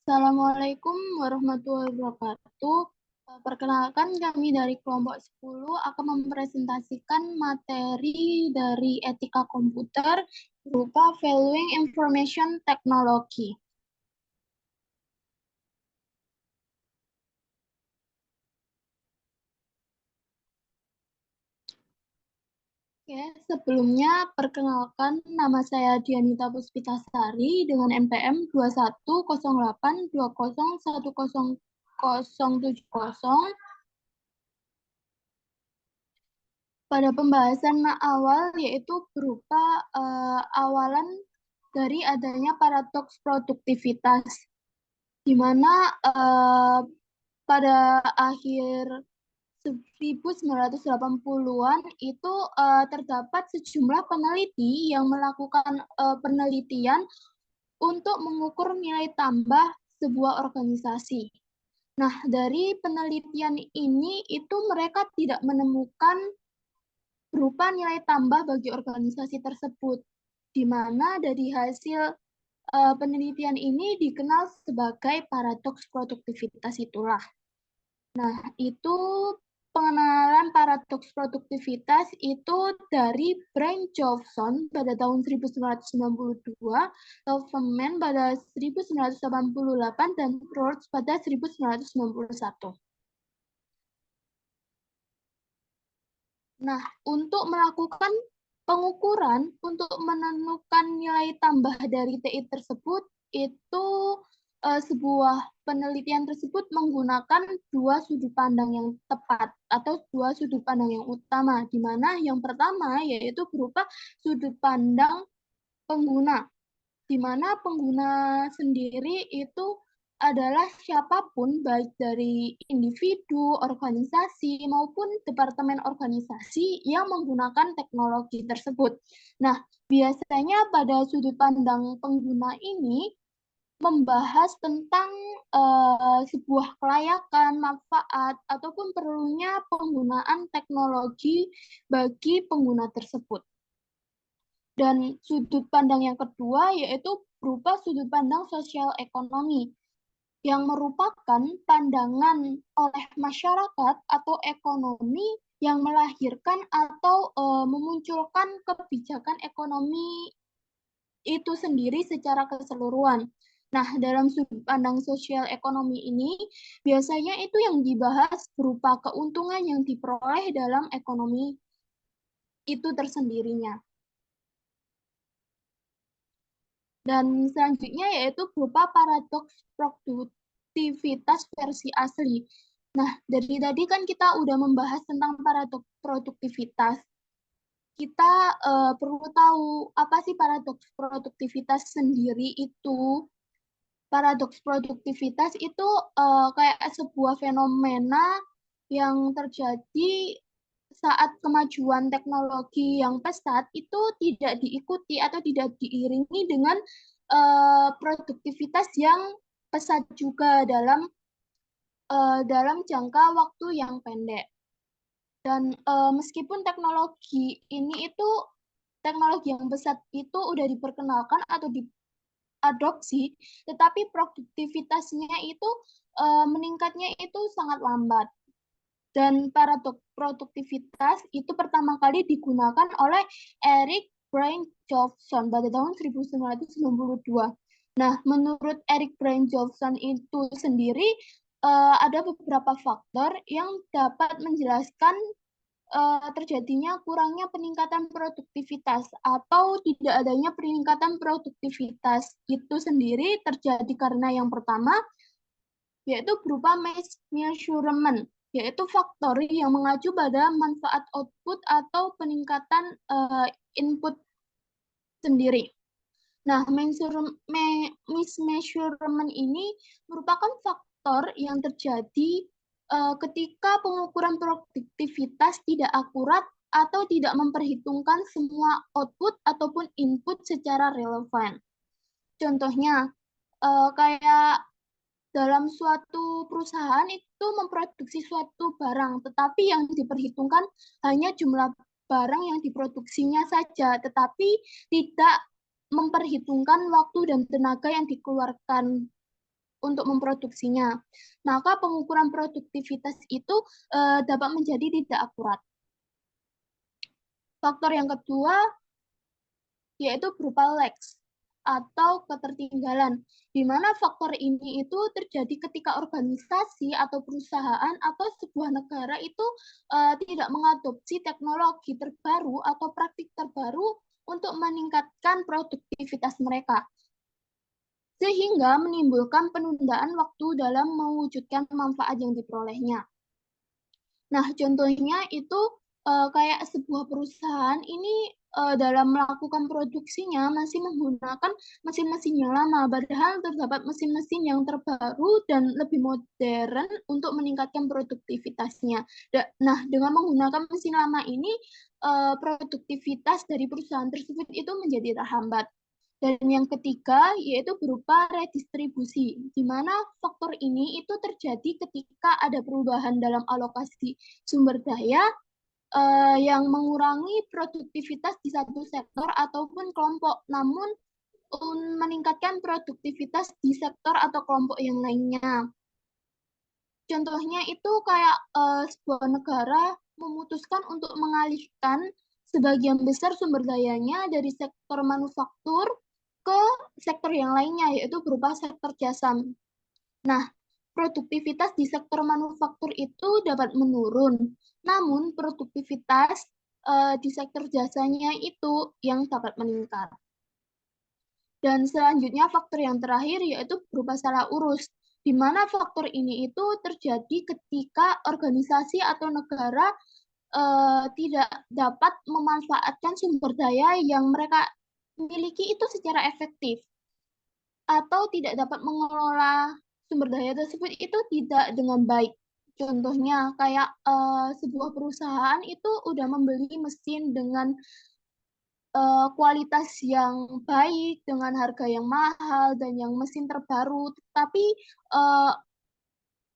Assalamualaikum warahmatullahi wabarakatuh. Perkenalkan kami dari kelompok 10 akan mempresentasikan materi dari etika komputer berupa Valuing Information Technology. Oke, sebelumnya perkenalkan nama saya Dianita Puspitasari dengan NPM 210820101070. Pada pembahasan awal yaitu berupa awalan dari adanya paradoks produktivitas, di mana pada akhir 1980-an itu terdapat sejumlah peneliti yang melakukan penelitian untuk mengukur nilai tambah sebuah organisasi. Nah, dari penelitian ini itu mereka tidak menemukan berupa nilai tambah bagi organisasi tersebut, di mana dari hasil penelitian ini dikenal sebagai paradoks produktivitas itulah. Nah, itu pengenalan paradoks produktivitas itu dari Brian Jobson pada tahun 1992, Hoffman pada 1988, dan Rhodes pada 1991. Nah, untuk melakukan pengukuran untuk menentukan nilai tambah dari TI tersebut, itu sebuah penelitian tersebut menggunakan dua sudut pandang yang tepat atau dua sudut pandang yang utama, di mana yang pertama yaitu berupa sudut pandang pengguna, di mana pengguna sendiri itu adalah siapapun, baik dari individu, organisasi, maupun departemen organisasi yang menggunakan teknologi tersebut. Nah, biasanya pada sudut pandang pengguna ini membahas tentang sebuah kelayakan, manfaat, ataupun perlunya penggunaan teknologi bagi pengguna tersebut. Dan sudut pandang yang kedua yaitu berupa sudut pandang sosial ekonomi, yang merupakan pandangan oleh masyarakat atau ekonomi yang melahirkan atau memunculkan kebijakan ekonomi itu sendiri secara keseluruhan. Nah, dalam sudut pandang sosial ekonomi ini, biasanya itu yang dibahas berupa keuntungan yang diperoleh dalam ekonomi itu tersendirinya. Dan selanjutnya yaitu berupa paradoks produktivitas versi asli. Nah, dari tadi kan kita udah membahas tentang paradoks produktivitas. Kita perlu tahu apa sih paradoks produktivitas sendiri itu. Paradoks produktivitas itu kayak sebuah fenomena yang terjadi saat kemajuan teknologi yang pesat itu tidak diikuti atau tidak diiringi dengan produktivitas yang pesat juga dalam jangka waktu yang pendek. Dan meskipun teknologi ini itu teknologi yang pesat itu udah diperkenalkan atau diadopsi, tetapi produktivitasnya itu meningkatnya itu sangat lambat. Dan paradoks produktivitas itu pertama kali digunakan oleh Eric Brian Jobson pada tahun 1992. Nah, menurut Eric Brian Jobson itu sendiri, ada beberapa faktor yang dapat menjelaskan terjadinya kurangnya peningkatan produktivitas atau tidak adanya peningkatan produktivitas itu sendiri terjadi karena yang pertama yaitu berupa measurement, yaitu faktor yang mengacu pada manfaat output atau peningkatan input sendiri. Nah, mismeasurement ini merupakan faktor yang terjadi ketika pengukuran produktivitas tidak akurat atau tidak memperhitungkan semua output ataupun input secara relevan. Contohnya, kayak dalam suatu perusahaan itu memproduksi suatu barang, tetapi yang diperhitungkan hanya jumlah barang yang diproduksinya saja, tetapi tidak memperhitungkan waktu dan tenaga yang dikeluarkan untuk memproduksinya. Maka pengukuran produktivitas itu dapat menjadi tidak akurat. Faktor yang kedua yaitu berupa lags atau ketertinggalan, di mana faktor ini itu terjadi ketika organisasi atau perusahaan atau sebuah negara itu tidak mengadopsi teknologi terbaru atau praktik terbaru untuk meningkatkan produktivitas mereka, sehingga menimbulkan penundaan waktu dalam mewujudkan manfaat yang diperolehnya. Nah, contohnya itu kayak sebuah perusahaan ini dalam melakukan produksinya masih menggunakan mesin-mesin yang lama, padahal terdapat mesin-mesin yang terbaru dan lebih modern untuk meningkatkan produktivitasnya. Nah, dengan menggunakan mesin lama ini, produktivitas dari perusahaan tersebut itu menjadi terhambat. Dan yang ketiga yaitu berupa redistribusi, di mana faktor ini itu terjadi ketika ada perubahan dalam alokasi sumber daya yang mengurangi produktivitas di satu sektor ataupun kelompok, namun meningkatkan produktivitas di sektor atau kelompok yang lainnya. Contohnya itu kayak sebuah negara memutuskan untuk mengalihkan sebagian besar sumber dayanya dari sektor manufaktur ke sektor yang lainnya, yaitu berupa sektor jasa. Nah, produktivitas di sektor manufaktur itu dapat menurun, namun produktivitas di sektor jasanya itu yang dapat meningkat. Dan selanjutnya faktor yang terakhir yaitu berupa salah urus, di mana faktor ini itu terjadi ketika organisasi atau negara tidak dapat memanfaatkan sumber daya yang mereka miliki itu secara efektif, atau tidak dapat mengelola sumber daya tersebut itu tidak dengan baik. Contohnya kayak sebuah perusahaan itu udah membeli mesin dengan kualitas yang baik, dengan harga yang mahal dan yang mesin terbaru, tapi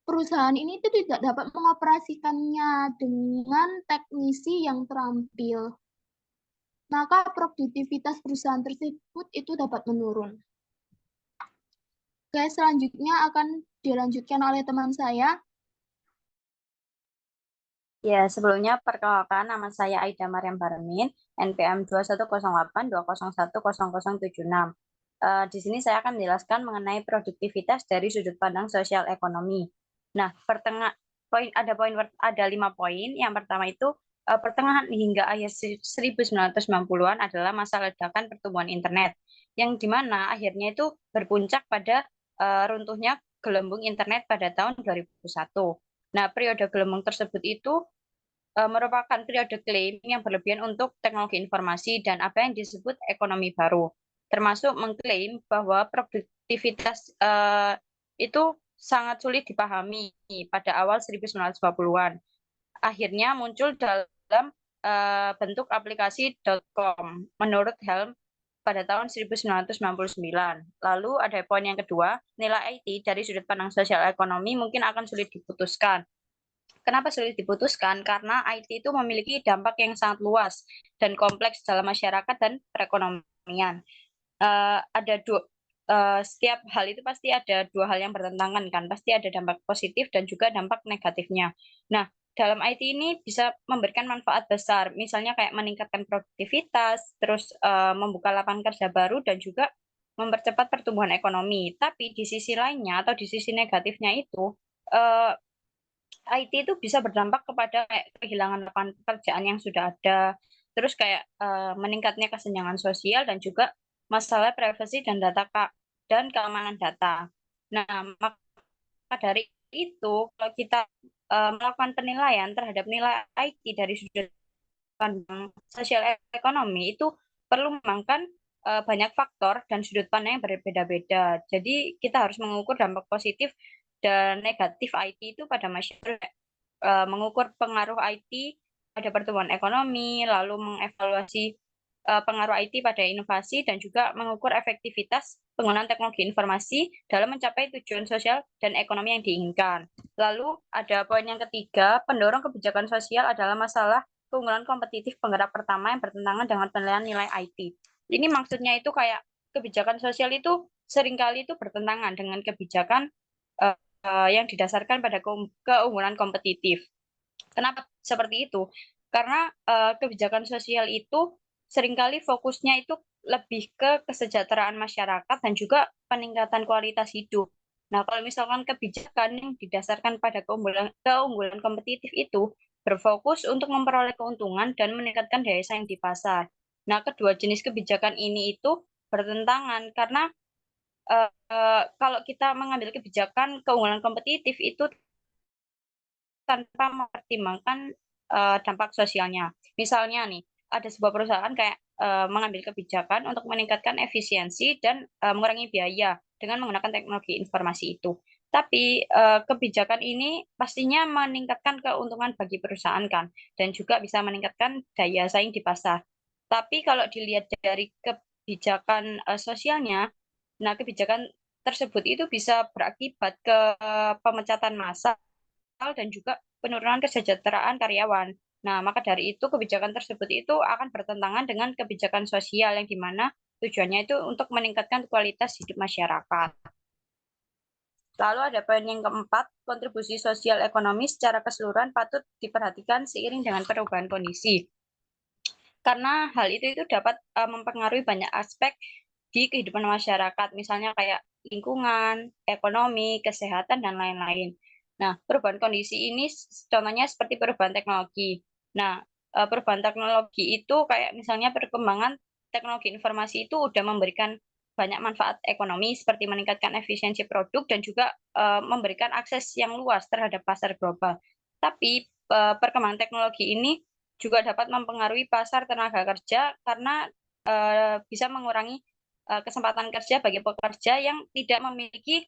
perusahaan ini itu tidak dapat mengoperasikannya dengan teknisi yang terampil. Maka produktivitas perusahaan tersebut itu dapat menurun. Oke, selanjutnya akan dilanjutkan oleh teman saya. Ya, sebelumnya perkenalkan, nama saya Aida Mariam Barmin, NPM 210820101076. Di sini saya akan menjelaskan mengenai produktivitas dari sudut pandang sosial ekonomi. Nah, ada 5 poin. Yang pertama itu pertengahan hingga akhir 1990-an adalah masa ledakan pertumbuhan internet, yang dimana akhirnya itu berpuncak pada runtuhnya gelembung internet pada tahun 2001. Nah, periode gelembung tersebut itu merupakan periode klaim yang berlebihan untuk teknologi informasi dan apa yang disebut ekonomi baru, termasuk mengklaim bahwa produktivitas itu sangat sulit dipahami pada awal 1920-an. Akhirnya muncul dalam bentuk aplikasi .com menurut Helm pada tahun 1999. Lalu ada poin yang kedua, nilai IT dari sudut pandang sosial ekonomi mungkin akan sulit diputuskan. Kenapa sulit diputuskan? Karena IT itu memiliki dampak yang sangat luas dan kompleks dalam masyarakat dan perekonomian. Setiap hal itu pasti ada dua hal yang bertentangan kan, pasti ada dampak positif dan juga dampak negatifnya. Nah, dalam IT ini bisa memberikan manfaat besar, misalnya kayak meningkatkan produktivitas, terus membuka lapangan kerja baru dan juga mempercepat pertumbuhan ekonomi. Tapi di sisi lainnya atau di sisi negatifnya itu IT itu bisa berdampak kepada kehilangan lapangan pekerjaan yang sudah ada, terus kayak meningkatnya kesenjangan sosial dan juga masalah privasi dan dan keamanan data. Nah, maka dari itu kalau kita melakukan penilaian terhadap nilai IT dari sudut pandang sosial ekonomi itu perlu memangkan banyak faktor dan sudut pandang yang berbeda-beda. Jadi kita harus mengukur dampak positif dan negatif IT itu pada masyarakat, mengukur pengaruh IT pada pertumbuhan ekonomi, lalu mengevaluasi pengaruh IT pada inovasi, dan juga mengukur efektivitas penggunaan teknologi informasi dalam mencapai tujuan sosial dan ekonomi yang diinginkan. Lalu ada poin yang ketiga, pendorong kebijakan sosial adalah masalah keunggulan kompetitif penggerak pertama yang bertentangan dengan penilaian nilai IT. Ini maksudnya itu kayak kebijakan sosial itu seringkali itu bertentangan dengan kebijakan yang didasarkan pada keunggulan kompetitif. Kenapa seperti itu? Karena kebijakan sosial itu seringkali fokusnya itu lebih ke kesejahteraan masyarakat dan juga peningkatan kualitas hidup. Nah, kalau misalkan kebijakan yang didasarkan pada keunggulan kompetitif itu berfokus untuk memperoleh keuntungan dan meningkatkan daya saing di pasar. Nah, kedua jenis kebijakan ini itu bertentangan karena kalau kita mengambil kebijakan keunggulan kompetitif itu tanpa mempertimbangkan dampak sosialnya. Misalnya nih, ada sebuah perusahaan kayak mengambil kebijakan untuk meningkatkan efisiensi dan mengurangi biaya dengan menggunakan teknologi informasi itu. Tapi kebijakan ini pastinya meningkatkan keuntungan bagi perusahaan kan, dan juga bisa meningkatkan daya saing di pasar. Tapi kalau dilihat dari kebijakan sosialnya, nah kebijakan tersebut itu bisa berakibat ke pemecatan massal dan juga penurunan kesejahteraan karyawan. Nah, maka dari itu kebijakan tersebut itu akan bertentangan dengan kebijakan sosial yang dimana tujuannya itu untuk meningkatkan kualitas hidup masyarakat. Lalu ada poin yang keempat, kontribusi sosial ekonomi secara keseluruhan patut diperhatikan seiring dengan perubahan kondisi. Karena hal itu dapat mempengaruhi banyak aspek di kehidupan masyarakat, misalnya kayak lingkungan, ekonomi, kesehatan, dan lain-lain. Nah, perubahan kondisi ini contohnya seperti perubahan teknologi. Nah, perubahan teknologi itu kayak misalnya perkembangan teknologi informasi itu udah memberikan banyak manfaat ekonomi seperti meningkatkan efisiensi produk dan juga memberikan akses yang luas terhadap pasar global. Tapi perkembangan teknologi ini juga dapat mempengaruhi pasar tenaga kerja karena bisa mengurangi kesempatan kerja bagi pekerja yang tidak memiliki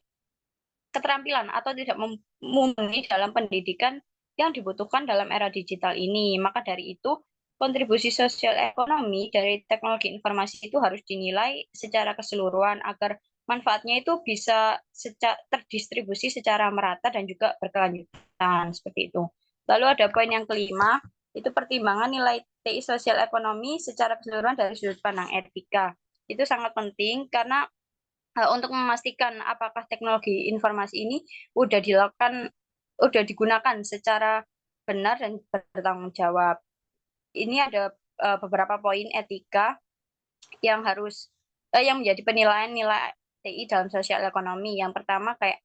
keterampilan atau tidak mumpuni dalam pendidikan yang dibutuhkan dalam era digital ini. Maka dari itu, kontribusi sosial ekonomi dari teknologi informasi itu harus dinilai secara keseluruhan agar manfaatnya itu bisa terdistribusi secara merata dan juga berkelanjutan seperti itu. Lalu ada poin yang kelima, itu pertimbangan nilai TI sosial ekonomi secara keseluruhan dari sudut pandang etika. Itu sangat penting karena untuk memastikan apakah teknologi informasi ini udah digunakan secara benar dan bertanggung jawab. Ini ada beberapa poin etika yang menjadi penilaian nilai TI dalam sosial ekonomi. Yang pertama kayak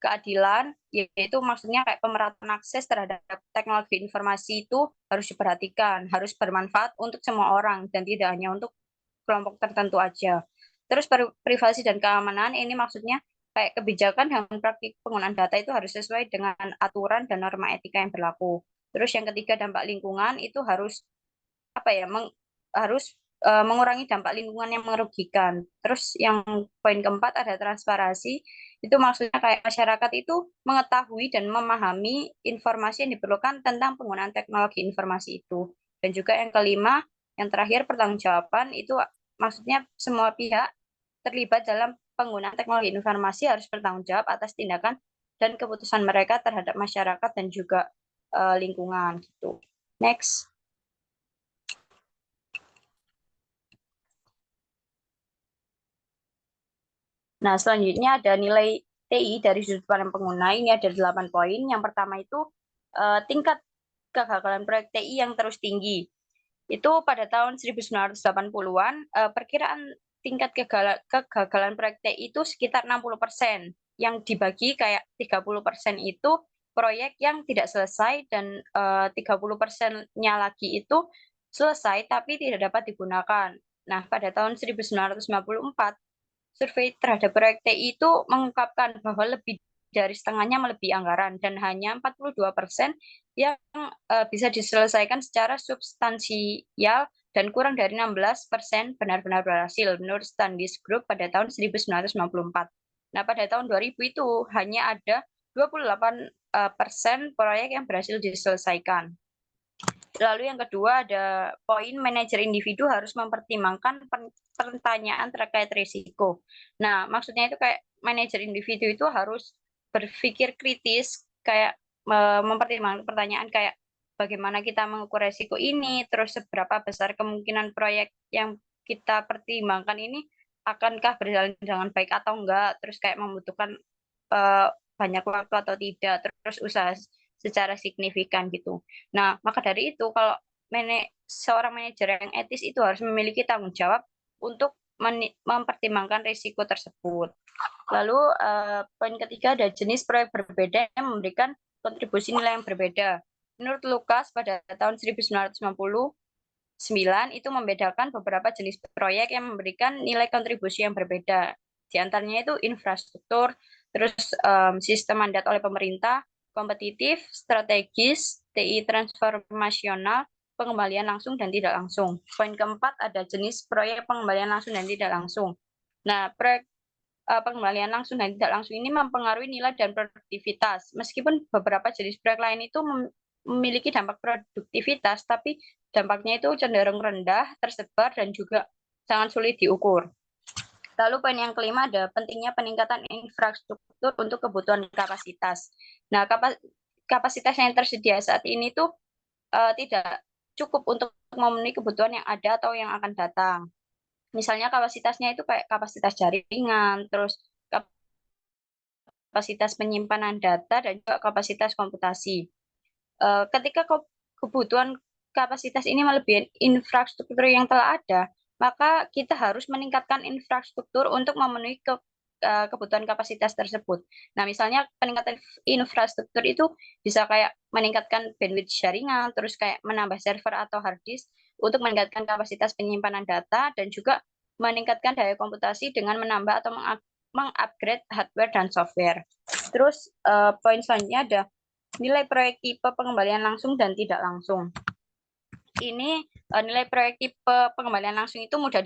keadilan, yaitu maksudnya kayak pemerataan akses terhadap teknologi informasi itu harus diperhatikan, harus bermanfaat untuk semua orang dan tidak hanya untuk kelompok tertentu aja. Terus privasi dan keamanan ini maksudnya kayak kebijakan dan praktik penggunaan data itu harus sesuai dengan aturan dan norma etika yang berlaku. Terus yang ketiga dampak lingkungan itu harus apa ya harus mengurangi dampak lingkungan yang merugikan. Terus yang poin keempat ada transparansi, itu maksudnya kayak masyarakat itu mengetahui dan memahami informasi yang diperlukan tentang penggunaan teknologi informasi itu. Dan juga yang kelima, yang terakhir pertanggungjawaban itu maksudnya semua pihak terlibat dalam penggunaan teknologi informasi harus bertanggung jawab atas tindakan dan keputusan mereka terhadap masyarakat dan juga lingkungan gitu. Next. Nah, selanjutnya ada nilai TI dari sudut pandang pengguna. Ini ada 8 poin. Yang pertama itu tingkat kegagalan proyek TI yang terus tinggi. Itu pada tahun 1980-an, perkiraan tingkat kegagalan proyek TI itu sekitar 60%. Yang dibagi kayak 30% itu proyek yang tidak selesai dan 30%-nya lagi itu selesai tapi tidak dapat digunakan. Nah, pada tahun 1954, survei terhadap proyek TI itu mengungkapkan bahwa lebih dari setengahnya melebihi anggaran dan hanya 42% yang bisa diselesaikan secara substansial dan kurang dari 16% benar-benar berhasil menurut Standish Group pada tahun 1994. Nah, pada tahun 2000 itu hanya ada 28% proyek yang berhasil diselesaikan. Lalu yang kedua ada poin manajer individu harus mempertimbangkan pertanyaan terkait risiko. Nah, maksudnya itu kayak manajer individu itu harus berpikir kritis, kayak mempertimbangkan pertanyaan kayak bagaimana kita mengukur risiko ini, terus seberapa besar kemungkinan proyek yang kita pertimbangkan ini akankah berjalan dengan baik atau enggak, terus kayak membutuhkan banyak waktu atau tidak, terus usaha secara signifikan gitu. Nah, maka dari itu kalau seorang manajer yang etis itu harus memiliki tanggung jawab untuk mempertimbangkan risiko tersebut. Lalu poin ketiga ada jenis proyek berbeda yang memberikan kontribusi nilai yang berbeda. Menurut Lukas pada tahun 1999 itu membedakan beberapa jenis proyek yang memberikan nilai kontribusi yang berbeda. Di antaranya itu infrastruktur, terus sistem mandat oleh pemerintah, kompetitif, strategis, TI transformasional, pengembalian langsung dan tidak langsung. Poin keempat ada jenis proyek pengembalian langsung dan tidak langsung. Nah, proyek pengembalian langsung dan tidak langsung ini mempengaruhi nilai dan produktivitas. Meskipun beberapa jenis proyek lain itu memiliki dampak produktivitas, tapi dampaknya itu cenderung rendah, tersebar, dan juga sangat sulit diukur. Lalu poin yang kelima ada pentingnya peningkatan infrastruktur untuk kebutuhan kapasitas. Nah, kapasitas yang tersedia saat ini tuh tidak cukup untuk memenuhi kebutuhan yang ada atau yang akan datang. Misalnya kapasitasnya itu kayak kapasitas jaringan, terus kapasitas penyimpanan data, dan juga kapasitas komputasi. Ketika kebutuhan kapasitas ini melebihi infrastruktur yang telah ada, maka kita harus meningkatkan infrastruktur untuk memenuhi kebutuhan kapasitas tersebut. Nah, misalnya peningkatan infrastruktur itu bisa kayak meningkatkan bandwidth jaringan, terus kayak menambah server atau hard disk untuk meningkatkan kapasitas penyimpanan data, dan juga meningkatkan daya komputasi dengan menambah atau mengupgrade hardware dan software. Terus poin selanjutnya ada nilai proyek tipe pengembalian langsung dan tidak langsung. Ini nilai proyek tipe pengembalian langsung itu mudah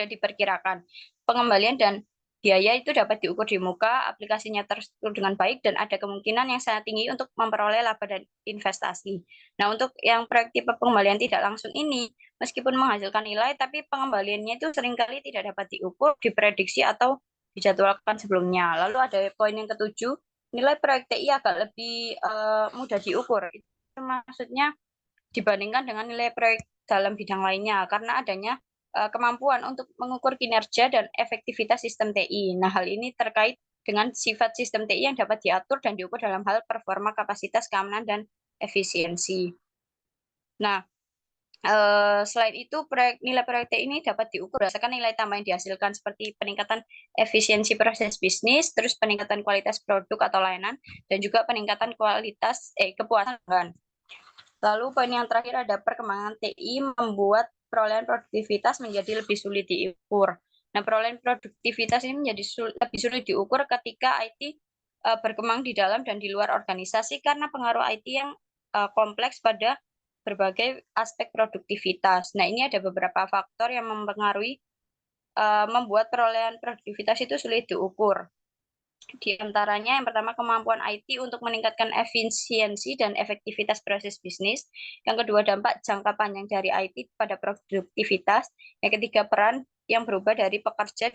diperkirakan. Pengembalian dan biaya itu dapat diukur di muka, aplikasinya terstruktur dengan baik, dan ada kemungkinan yang sangat tinggi untuk memperoleh laba dan investasi. Nah, untuk yang proyek tipe pengembalian tidak langsung ini, meskipun menghasilkan nilai, tapi pengembaliannya itu seringkali tidak dapat diukur, diprediksi, atau dijadwalkan sebelumnya. Lalu ada poin yang ketujuh, nilai proyek TI agak lebih mudah diukur. Itu maksudnya dibandingkan dengan nilai proyek dalam bidang lainnya, karena adanya kemampuan untuk mengukur kinerja dan efektivitas sistem TI. Nah, hal ini terkait dengan sifat sistem TI yang dapat diatur dan diukur dalam hal performa, kapasitas, keamanan, dan efisiensi. Nah, selain itu, nilai proyek TI ini dapat diukur berdasarkan nilai tambah yang dihasilkan seperti peningkatan efisiensi proses bisnis, terus peningkatan kualitas produk atau layanan, dan juga peningkatan kepuasan pelanggan. Lalu poin yang terakhir ada perkembangan TI membuat perolehan produktivitas menjadi lebih sulit diukur. Nah, perolehan produktivitas ini menjadi lebih sulit diukur ketika IT berkembang di dalam dan di luar organisasi karena pengaruh IT yang kompleks pada berbagai aspek produktivitas. Nah, ini ada beberapa faktor yang mempengaruhi membuat perolehan produktivitas itu sulit diukur. Di antaranya yang pertama kemampuan IT untuk meningkatkan efisiensi dan efektivitas proses bisnis. Yang kedua dampak jangka panjang dari IT pada produktivitas. Yang ketiga peran yang berubah dari pekerja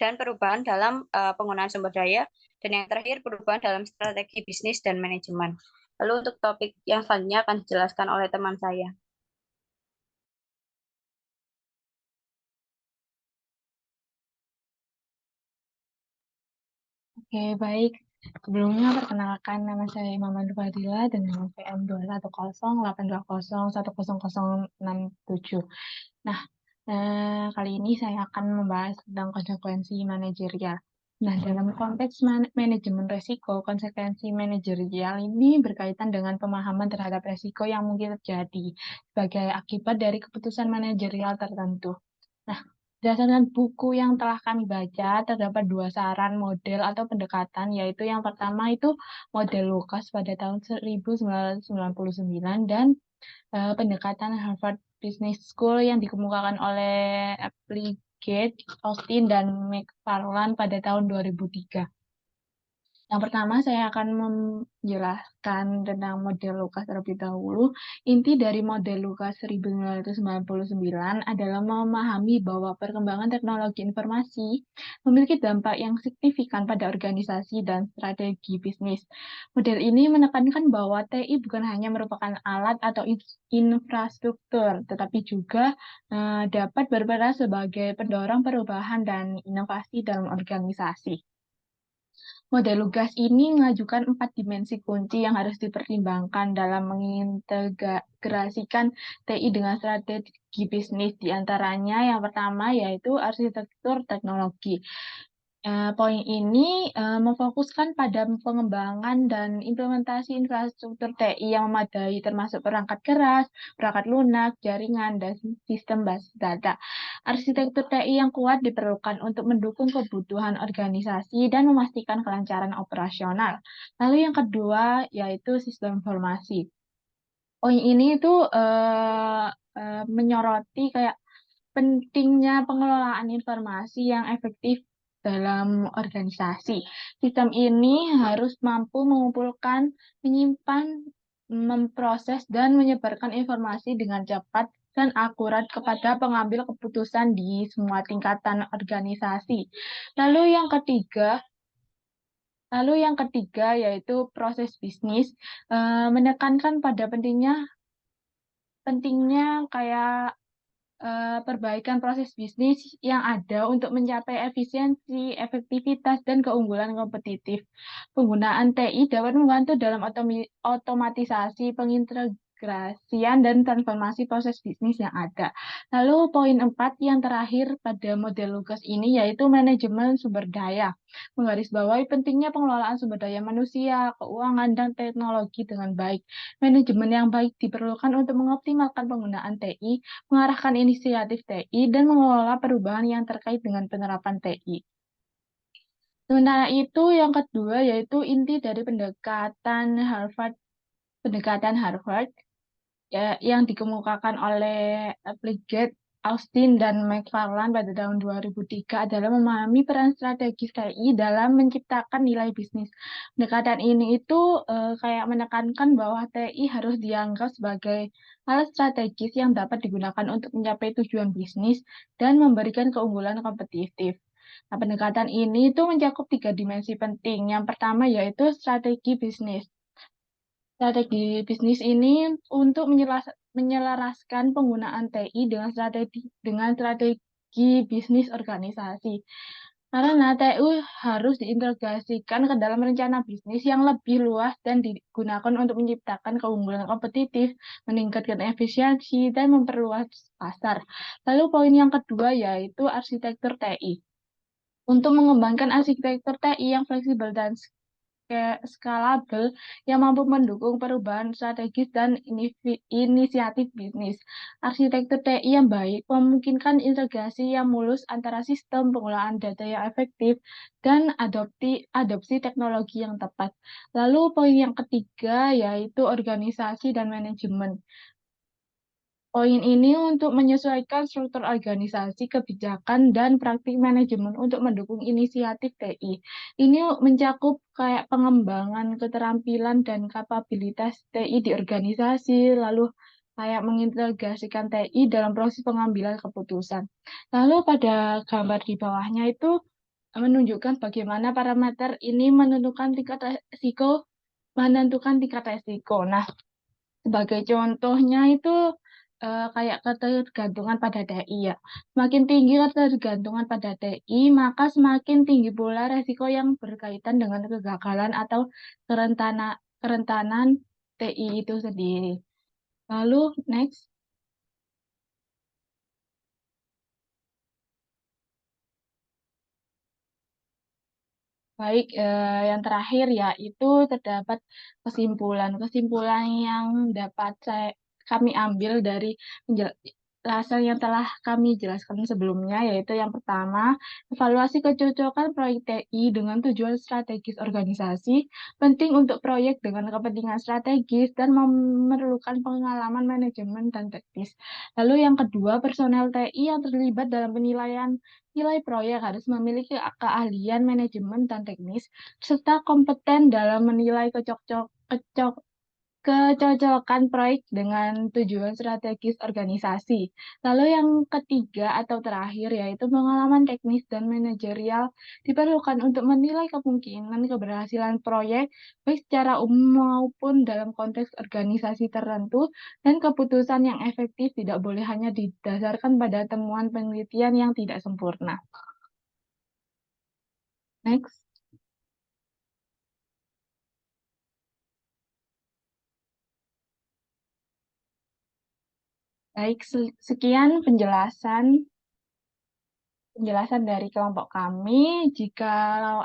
dan perubahan dalam penggunaan sumber daya. Dan yang terakhir perubahan dalam strategi bisnis dan manajemen. Lalu untuk topik yang selanjutnya akan dijelaskan oleh teman saya. Oke, baik. Sebelumnya perkenalkan nama saya Maman Fadila dengan PM 2108201001067. Nah, kali ini saya akan membahas tentang konsekuensi manajerial. Nah, dalam konteks manajemen resiko, konsekuensi manajerial ini berkaitan dengan pemahaman terhadap resiko yang mungkin terjadi sebagai akibat dari keputusan manajerial tertentu. Nah, berdasarkan buku yang telah kami baca, terdapat dua saran model atau pendekatan, yaitu yang pertama itu model Lucas pada tahun 1999 dan pendekatan Harvard Business School yang dikemukakan oleh Applegate, Austin, dan McFarland pada tahun 2003. Yang pertama, saya akan menjelaskan tentang model Lukas terlebih dahulu. Inti dari model Lukas 1999 adalah memahami bahwa perkembangan teknologi informasi memiliki dampak yang signifikan pada organisasi dan strategi bisnis. Model ini menekankan bahwa TI bukan hanya merupakan alat atau infrastruktur, tetapi juga dapat berperan sebagai pendorong perubahan dan inovasi dalam organisasi. Model Lugas ini mengajukan 4 dimensi kunci yang harus dipertimbangkan dalam mengintegrasikan TI dengan strategi bisnis. Di antaranya yang pertama yaitu arsitektur teknologi. Poin ini memfokuskan pada pengembangan dan implementasi infrastruktur TI yang memadai termasuk perangkat keras, perangkat lunak, jaringan, dan sistem basis data. Arsitektur TI yang kuat diperlukan untuk mendukung kebutuhan organisasi dan memastikan kelancaran operasional. Lalu yang kedua yaitu sistem informasi. Poin ini itu menyoroti kayak pentingnya pengelolaan informasi yang efektif dalam organisasi. Sistem ini harus mampu mengumpulkan, menyimpan, memproses, dan menyebarkan informasi dengan cepat dan akurat kepada pengambil keputusan di semua tingkatan organisasi. Lalu yang ketiga yaitu proses bisnis, menekankan pada pentingnya kayak perbaikan proses bisnis yang ada untuk mencapai efisiensi, efektivitas, dan keunggulan kompetitif. Penggunaan TI dapat membantu dalam otomatisasi, pengintegrasian, dan transformasi proses bisnis yang ada. Lalu poin 4 yang terakhir pada model Lugas ini yaitu manajemen sumber daya. Menggarisbawahi pentingnya pengelolaan sumber daya manusia, keuangan, dan teknologi dengan baik. Manajemen yang baik diperlukan untuk mengoptimalkan penggunaan TI, mengarahkan inisiatif TI, dan mengelola perubahan yang terkait dengan penerapan TI. Sementara itu, yang kedua yaitu inti dari pendekatan Harvard ya, yang dikemukakan oleh Applegate, Austin, dan McFarland pada tahun 2003 adalah memahami peran strategis TI dalam menciptakan nilai bisnis. Pendekatan ini itu kayak menekankan bahwa TI harus dianggap sebagai alat strategis yang dapat digunakan untuk mencapai tujuan bisnis dan memberikan keunggulan kompetitif. Nah, pendekatan ini itu mencakup 3 dimensi penting. Yang pertama yaitu strategi bisnis. Strategi bisnis ini untuk menyelaraskan penggunaan TI dengan strategi bisnis organisasi. Karena TI harus diintegrasikan ke dalam rencana bisnis yang lebih luas dan digunakan untuk menciptakan keunggulan kompetitif, meningkatkan efisiensi, dan memperluas pasar. Lalu poin yang kedua yaitu arsitektur TI. Untuk mengembangkan arsitektur TI yang fleksibel dan scalable yang mampu mendukung perubahan strategis dan inisiatif bisnis. Arsitektur TI yang baik memungkinkan integrasi yang mulus antara sistem pengelolaan data yang efektif dan adopsi teknologi yang tepat. Lalu poin yang ketiga yaitu organisasi dan manajemen. Poin ini untuk menyesuaikan struktur organisasi, kebijakan, dan praktik manajemen untuk mendukung inisiatif TI. Ini mencakup kayak pengembangan keterampilan dan kapabilitas TI di organisasi, lalu kayak mengintegrasikan TI dalam proses pengambilan keputusan. Lalu pada gambar di bawahnya itu menunjukkan bagaimana parameter ini menentukan tingkat resiko. Nah, sebagai contohnya itu kayak ketergantungan pada TI ya. Semakin tinggi ketergantungan pada TI, maka semakin tinggi pula resiko yang berkaitan dengan kegagalan atau kerentanan TI itu sendiri. Lalu next. Baik, yang terakhir ya itu terdapat kesimpulan. Kesimpulan yang dapat kami ambil dari penjelasan yang telah kami jelaskan sebelumnya, yaitu yang pertama, evaluasi kecocokan proyek TI dengan tujuan strategis organisasi, penting untuk proyek dengan kepentingan strategis, dan memerlukan pengalaman manajemen dan teknis. Lalu yang kedua, personel TI yang terlibat dalam penilaian nilai proyek harus memiliki keahlian manajemen dan teknis, serta kompeten dalam menilai kecocokan proyek dengan tujuan strategis organisasi. Lalu yang ketiga atau terakhir yaitu pengalaman teknis dan manajerial diperlukan untuk menilai kemungkinan keberhasilan proyek baik secara umum maupun dalam konteks organisasi tertentu, dan keputusan yang efektif tidak boleh hanya didasarkan pada temuan penelitian yang tidak sempurna. Next. Baik, sekian penjelasan dari kelompok kami. Jika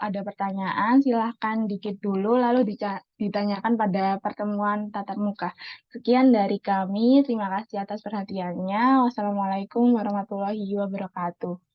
ada pertanyaan, silahkan dikit dulu, lalu ditanyakan pada pertemuan tatap muka. Sekian dari kami, terima kasih atas perhatiannya. Wassalamualaikum warahmatullahi wabarakatuh.